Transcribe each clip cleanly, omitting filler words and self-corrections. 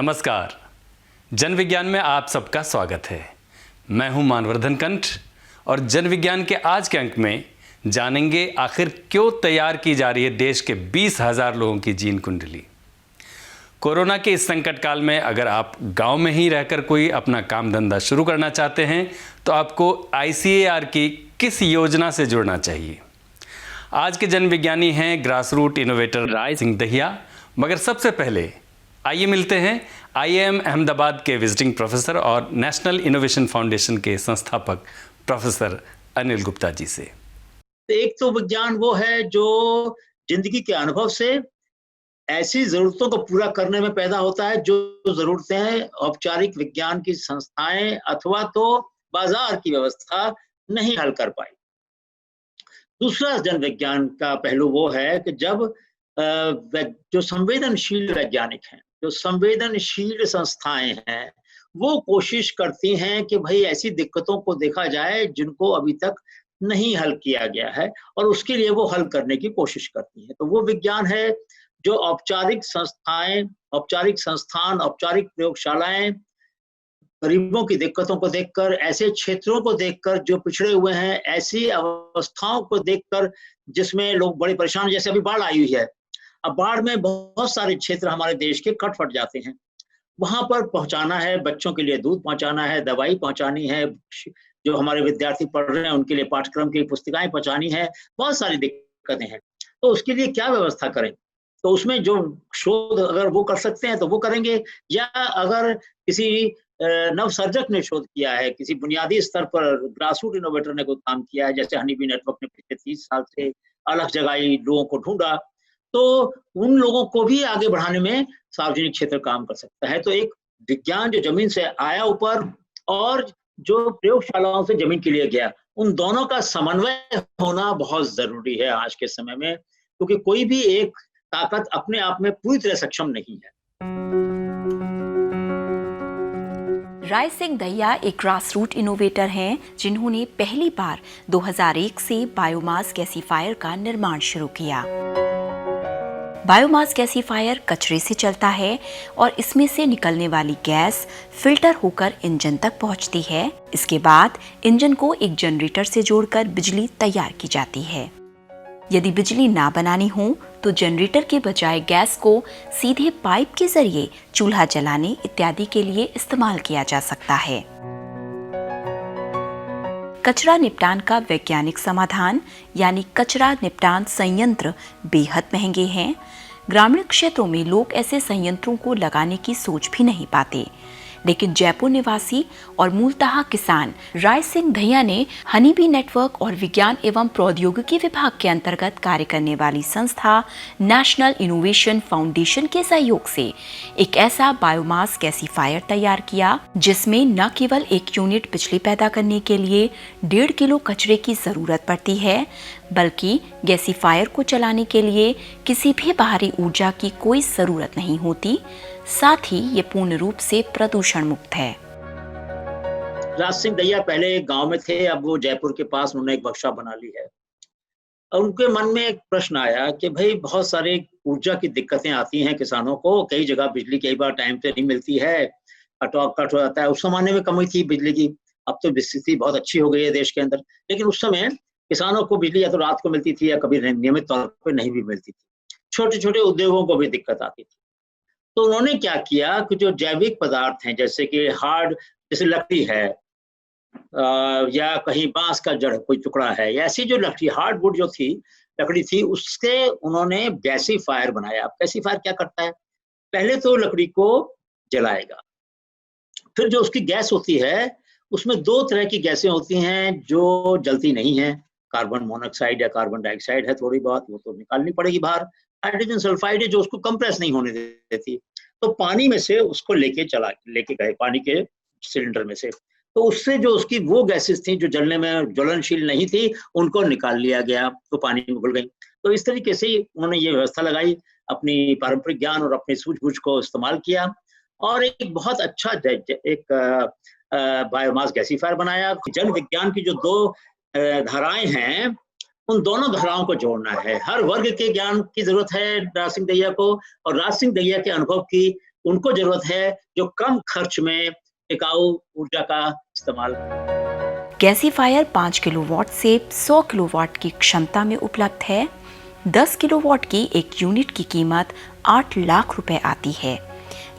नमस्कार। जन विज्ञान में आप सबका स्वागत है। मैं हूं मानवर्धन कंठ और जन विज्ञान के आज के अंक में जानेंगे आखिर क्यों तैयार की जा रही है देश के 20,000 लोगों की जीन कुंडली। कोरोना के इस संकट काल में अगर आप गांव में ही रहकर कोई अपना काम धंधा शुरू करना चाहते हैं तो आपको ICAR की किस योजना से जुड़ना चाहिए। आज के जन विज्ञानी हैं grass root innovator Rai Singh Dahiya. मगर सबसे पहले आइए मिलते हैं IIM अहमदाबाद के विजिटिंग प्रोफेसर और नेशनल इनोवेशन फाउंडेशन के संस्थापक प्रोफेसर अनिल गुप्ता जी से। एक तो विज्ञान वो है जो जिंदगी के अनुभव से ऐसी जरूरतों को पूरा करने में पैदा होता है जो जरूरतें औपचारिक विज्ञान की संस्थाएं अथवा तो बाजार की व्यवस्था नहीं हल कर पाई। दूसरा जन विज्ञान का पहलू वो है कि जब जो संवेदनशील वैज्ञानिक हैं, जो संवेदनशील संस्थाएं हैं, वो कोशिश करती हैं कि भाई ऐसी दिक्कतों को देखा जाए जिनको अभी तक नहीं हल किया गया है और उसके लिए वो हल करने की कोशिश करती हैं। तो वो विज्ञान है जो औपचारिक संस्थाएं, औपचारिक संस्थान, औपचारिक प्रयोगशालाएं गरीबों की दिक्कतों को देखकर, ऐसे क्षेत्रों को देखकर जो पिछड़े हुए हैं, ऐसी अवस्थाओं को देखकर जिसमें लोग बड़े परेशान, जैसे अभी बाढ़ आई हुई है। अब बाढ़ में बहुत सारे क्षेत्र हमारे देश के कट फट जाते हैं। वहां पर पहुंचाना है, बच्चों के लिए दूध पहुंचाना है, दवाई पहुंचानी है, जो हमारे विद्यार्थी पढ़ रहे हैं उनके लिए पाठ्यक्रम की पुस्तिकाएं पहुंचानी है, बहुत सारी दिक्कतें हैं। तो उसके लिए क्या व्यवस्था करें? तो उसमें जो शोध अगर वो कर सकते हैं तो वो करेंगे, या अगर किसी नवसर्जक ने शोध किया है, किसी बुनियादी स्तर पर ग्रास रूट इनोवेटर ने कोई काम किया है, जैसे हनी बी नेटवर्क ने पिछले 30 साल से अलग जगाई, लोगों को ढूंढा, तो उन लोगों को भी आगे बढ़ाने में सार्वजनिक क्षेत्र काम कर सकता है। तो एक विज्ञान जो जमीन से आया ऊपर और जो प्रयोगशालाओं से जमीन के लिए गया, उन दोनों का समन्वय होना बहुत जरूरी है आज के समय में, क्योंकि कोई भी एक ताकत अपने आप में पूरी तरह सक्षम नहीं है। राय सिंह दहिया एक ग्रास रूट इनोवेटर हैं जिन्होंने पहली बार 2001 से बायोमास गैसीफायर का निर्माण शुरू किया। बायोमास गैसीफायर कचरे से चलता है और इसमें से निकलने वाली गैस फिल्टर होकर इंजन तक पहुंचती है। इसके बाद इंजन को एक जनरेटर से जोड़कर बिजली तैयार की जाती है। यदि बिजली ना बनानी हो तो जनरेटर के बजाय गैस को सीधे पाइप के जरिए चूल्हा जलाने इत्यादि के लिए इस्तेमाल किया जा सकता है। कचरा निपटान का वैज्ञानिक समाधान यानी कचरा निपटान संयंत्र बेहद महंगे हैं। ग्रामीण क्षेत्रों में लोग ऐसे संयंत्रों को लगाने की सोच भी नहीं पाते, लेकिन जयपुर निवासी और मूलतः किसान राय सिंह दहिया ने हनी बी नेटवर्क और विज्ञान एवं प्रौद्योगिकी विभाग के अंतर्गत कार्य करने वाली संस्था नेशनल इनोवेशन फाउंडेशन के सहयोग से एक ऐसा बायोमास गैसीफायर तैयार किया जिसमें न केवल एक यूनिट बिजली पैदा करने के लिए 1.5 किलो कचरे की जरूरत पड़ती है, बल्कि गैसीफायर को चलाने के लिए किसी भी बाहरी ऊर्जा की कोई जरूरत नहीं होती। साथ ही ये पूर्ण रूप से प्रदूषण मुक्त है। राज सिंह दहिया पहले एक गांव में थे, अब वो जयपुर के पास उन्होंने एक वर्कशॉप बना ली है। और उनके मन में एक प्रश्न आया कि भाई बहुत सारे ऊर्जा की दिक्कतें आती हैं किसानों को, कई जगह बिजली कई बार टाइम पे नहीं मिलती है, कट हो जाता है। उस जमाने में कमी थी बिजली की, अब तो स्थिति बहुत अच्छी हो गई है देश के अंदर, लेकिन उस समय किसानों को बिजली या तो रात को मिलती थी या कभी नियमित तौर पर नहीं भी मिलती थी। छोटे छोटे उद्योगों को भी दिक्कत आती थी। तो उन्होंने क्या किया कि जो जैविक पदार्थ हैं, जैसे कि हार्ड, जैसे लकड़ी है या कहीं बांस का जड़ कोई टुकड़ा है, या ऐसी जो लकड़ी हार्डवुड जो थी लकड़ी थी, उससे उन्होंने गैसीफायर बनाया। अब गैसीफायर क्या करता है? पहले तो लकड़ी को जलाएगा, फिर जो उसकी गैस होती है उसमें 2 तरह की गैसें होती हैं जो जलती नहीं है। कार्बन मोनोऑक्साइड या कार्बन डाइऑक्साइड है थोड़ी बहुत, वो तो निकालनी पड़ेगी बाहर। हाइड्रोजन सल्फाइड है जो उसको कंप्रेस नहीं होने देती। तो पानी में से उसको लेके गए, पानी के सिलेंडर में से, तो उससे जो उसकी वो गैसेस थी जो जलने में ज्वलनशील नहीं थी, उनको निकाल लिया गया, तो पानी में घुल गई। तो इस तरीके से उन्होंने ये व्यवस्था लगाई, अपनी पारंपरिक ज्ञान और अपनी सूझबूझ को इस्तेमाल किया और एक बहुत अच्छा एक बायोमास गैसीफायर बनाया। जन विज्ञान की जो 2 धाराएं हैं, उन दोनों धाराओं को जोड़ना है। हर वर्ग के ज्ञान की जरूरत है राज सिंह दहिया को, और राज सिंह दहिया के अनुभव की उनको जरूरत है जो कम खर्च में टिकाऊ ऊर्जा का इस्तेमाल करें। गैसीफायर 5 किलोवाट से 100 किलोवाट की क्षमता में उपलब्ध है। 10 किलोवाट की एक यूनिट की कीमत 8 लाख रुपए आती है।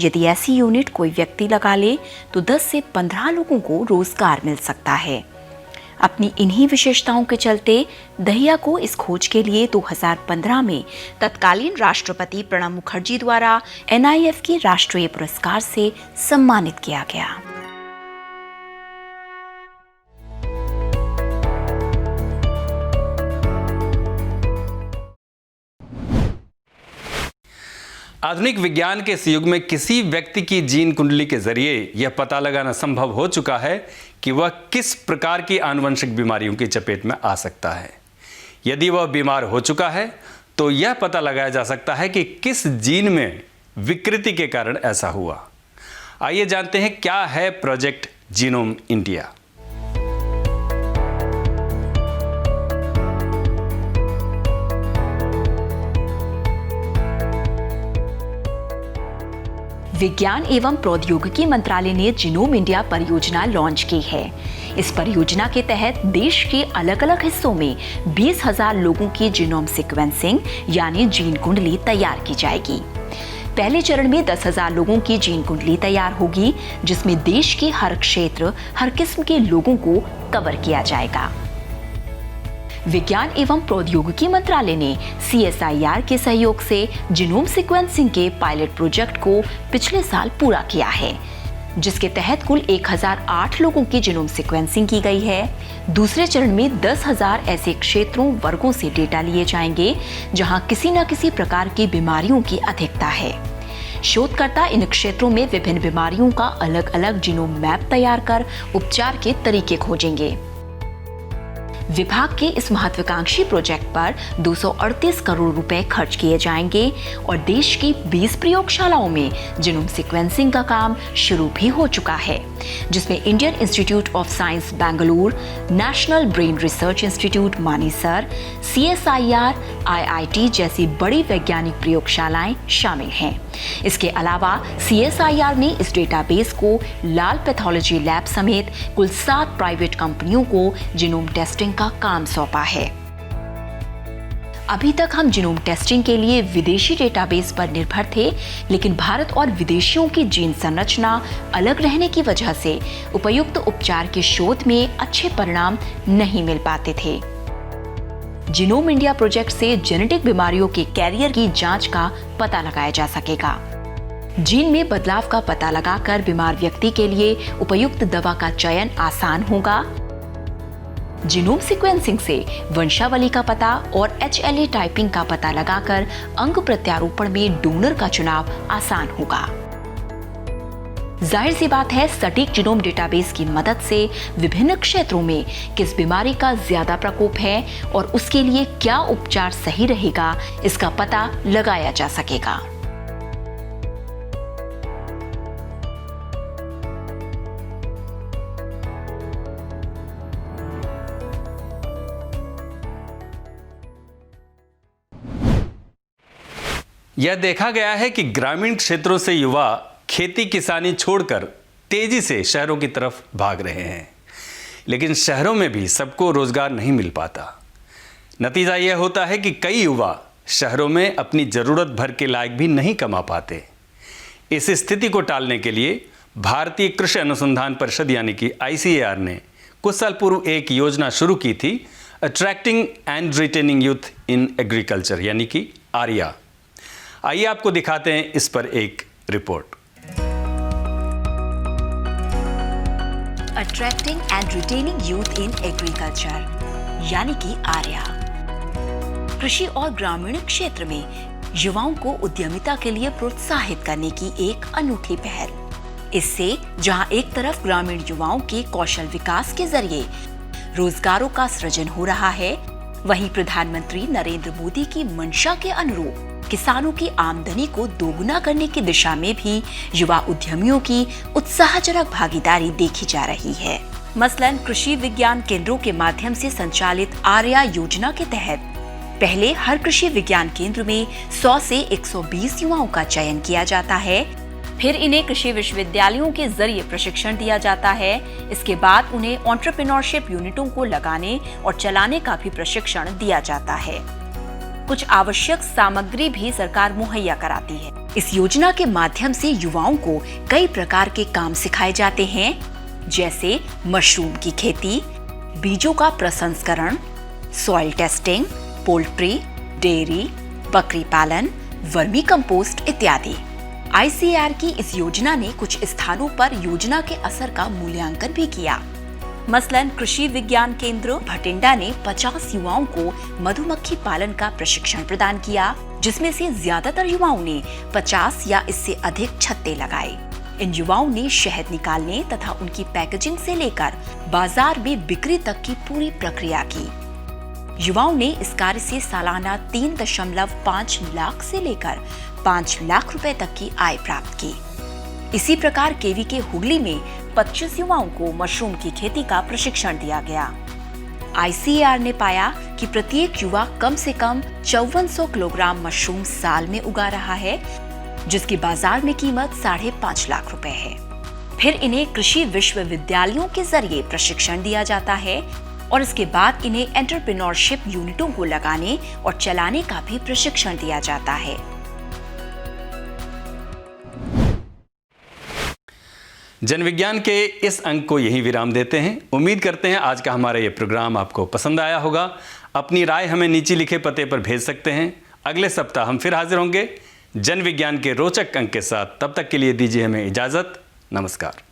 यदि ऐसी यूनिट कोई व्यक्ति लगा ले तो 10 से 15 लोगों को रोजगार मिल सकता है। अपनी इन्हीं विशेषताओं के चलते दहिया को इस खोज के लिए 2015 में तत्कालीन राष्ट्रपति प्रणब मुखर्जी द्वारा NIF के राष्ट्रीय पुरस्कार से सम्मानित किया गया। आधुनिक विज्ञान के इस युग में किसी व्यक्ति की जीन कुंडली के जरिए यह पता लगाना संभव हो चुका है कि वह किस प्रकार की आनुवंशिक बीमारियों की चपेट में आ सकता है। यदि वह बीमार हो चुका है तो यह पता लगाया जा सकता है कि किस जीन में विकृति के कारण ऐसा हुआ। आइए जानते हैं क्या है प्रोजेक्ट जीनोम इंडिया। विज्ञान एवं प्रौद्योगिकी मंत्रालय ने जीनोम इंडिया परियोजना लॉन्च की है। इस परियोजना के तहत देश के अलग अलग हिस्सों में 20,000 लोगों की जीनोम सीक्वेंसिंग यानी जीन कुंडली तैयार की जाएगी। पहले चरण में 10,000 लोगों की जीन कुंडली तैयार होगी, जिसमें देश के हर क्षेत्र, हर किस्म के लोगों को कवर किया जाएगा। विज्ञान एवं प्रौद्योगिकी मंत्रालय ने CSIR के सहयोग से जीनोम सीक्वेंसिंग के पायलट प्रोजेक्ट को पिछले साल पूरा किया है, जिसके तहत कुल 1008 लोगों की जीनोम सीक्वेंसिंग की गई है। दूसरे चरण में 10,000 ऐसे क्षेत्रों, वर्गों से डेटा लिए जाएंगे जहां किसी न किसी प्रकार की बीमारियों की अधिकता है। शोधकर्ता इन क्षेत्रों में विभिन्न बीमारियों का अलग अलग जीनोम मैप तैयार कर उपचार के तरीके खोजेंगे। विभाग के इस महत्वाकांक्षी प्रोजेक्ट पर 238 करोड़ रुपए खर्च किए जाएंगे और देश की 20 प्रयोगशालाओं में जीनोम सीक्वेंसिंग का काम शुरू भी हो चुका है, जिसमें Indian institute of science Bengaluru, national brain research institute Manesar, CSIR, IIT जैसी बड़ी वैज्ञानिक प्रयोगशालाएं शामिल हैं। इसके अलावा CSIR ने इस डेटाबेस को लाल पैथोलॉजी लैब समेत कुल 7 प्राइवेट कंपनियों को जीनोम टेस्टिंग का काम सौंपा है। अभी तक हम जीनोम टेस्टिंग के लिए विदेशी डेटाबेस पर निर्भर थे, लेकिन भारत और विदेशियों की जीन संरचना अलग रहने की वजह से उपयुक्त उपचार के शोध में अच्छे परिणाम नहीं मिल पाते थे। जीनोम इंडिया प्रोजेक्ट से जेनेटिक बीमारियों के कैरियर की जांच का पता लगाया जा सकेगा। जीन में बदलाव का पता लगाकर बीमार व्यक्ति के लिए उपयुक्त दवा का चयन आसान होगा। जीनोम सीक्वेंसिंग से वंशावली का पता और HLA टाइपिंग का पता लगाकर अंग प्रत्यारोपण में डोनर का चुनाव आसान होगा। जाहिर सी बात है, सटीक जीनोम डेटाबेस की मदद से विभिन्न क्षेत्रों में किस बीमारी का ज्यादा प्रकोप है और उसके लिए क्या उपचार सही रहेगा, इसका पता लगाया जा सकेगा। यह देखा गया है कि ग्रामीण क्षेत्रों से युवा खेती किसानी छोड़कर तेजी से शहरों की तरफ भाग रहे हैं, लेकिन शहरों में भी सबको रोजगार नहीं मिल पाता। नतीजा यह होता है कि कई युवा शहरों में अपनी जरूरत भर के लायक भी नहीं कमा पाते। इस स्थिति को टालने के लिए भारतीय कृषि अनुसंधान परिषद यानी कि ICAR ने कुछ साल पूर्व एक योजना शुरू की थी, attracting and retaining youth in agriculture यानी कि ARIA। आइए आपको दिखाते हैं इस पर एक report. Attracting and retaining youth in agriculture यानी कि ARIA कृषि और ग्रामीण क्षेत्र में युवाओं को उद्यमिता के लिए प्रोत्साहित करने की एक अनूठी पहल। इससे जहां एक तरफ ग्रामीण युवाओं के कौशल विकास के जरिए रोजगारों का सृजन हो रहा है, वहीं प्रधानमंत्री नरेंद्र मोदी की मंशा के अनुरूप किसानों की आमदनी को दोगुना करने की दिशा में भी युवा उद्यमियों की उत्साहजनक भागीदारी देखी जा रही है। मसलन कृषि विज्ञान केंद्रों के माध्यम से संचालित ARIA योजना के तहत पहले हर कृषि विज्ञान केंद्र में 100 से 120 युवाओं का चयन किया जाता है। फिर इन्हें कृषि विश्वविद्यालयों के जरिए प्रशिक्षण दिया जाता है। इसके बाद उन्हें एंटरप्रेन्योरशिप यूनिटों को लगाने और चलाने का भी प्रशिक्षण दिया जाता है। कुछ आवश्यक सामग्री भी सरकार मुहैया कराती है। इस योजना के माध्यम से युवाओं को कई प्रकार के काम सिखाए जाते हैं, जैसे मशरूम की खेती, बीजों का प्रसंस्करण, सॉइल टेस्टिंग, पोल्ट्री, डेयरी, बकरी पालन, वर्मी कंपोस्ट इत्यादि। ICAR की इस योजना ने कुछ स्थानों पर योजना के असर का मूल्यांकन भी किया। मसलन कृषि विज्ञान केंद्र भटिंडा ने 50 युवाओं को मधुमक्खी पालन का प्रशिक्षण प्रदान किया, जिसमें से ज्यादातर युवाओं ने 50 या इससे अधिक छत्ते लगाए। इन युवाओं ने शहद निकालने तथा उनकी पैकेजिंग से लेकर बाजार में बिक्री तक की पूरी प्रक्रिया की। युवाओं ने इस कार्य से सालाना 3.5 लाख से लेकर 5 लाख रुपए तक की आय प्राप्त की। इसी प्रकार केवी के हुगली में 25 युवाओं को मशरूम की खेती का प्रशिक्षण दिया गया। ICAR ने पाया कि प्रत्येक युवा कम से कम 5400 किलोग्राम मशरूम साल में उगा रहा है, जिसकी बाजार में कीमत 5.5 लाख रुपए है। फिर इन्हें कृषि विश्वविद्यालयों के जरिए प्रशिक्षण दिया जाता है और इसके बाद इन्हें एंटरप्रेन्योरशिप यूनिटों को लगाने और चलाने का भी प्रशिक्षण दिया जाता है। जन विज्ञान के इस अंक को यहीं विराम देते हैं। उम्मीद करते हैं आज का हमारा ये प्रोग्राम आपको पसंद आया होगा। अपनी राय हमें नीचे लिखे पते पर भेज सकते हैं। अगले सप्ताह हम फिर हाजिर होंगे जन विज्ञान के रोचक अंक के साथ। तब तक के लिए दीजिए हमें इजाज़त। नमस्कार।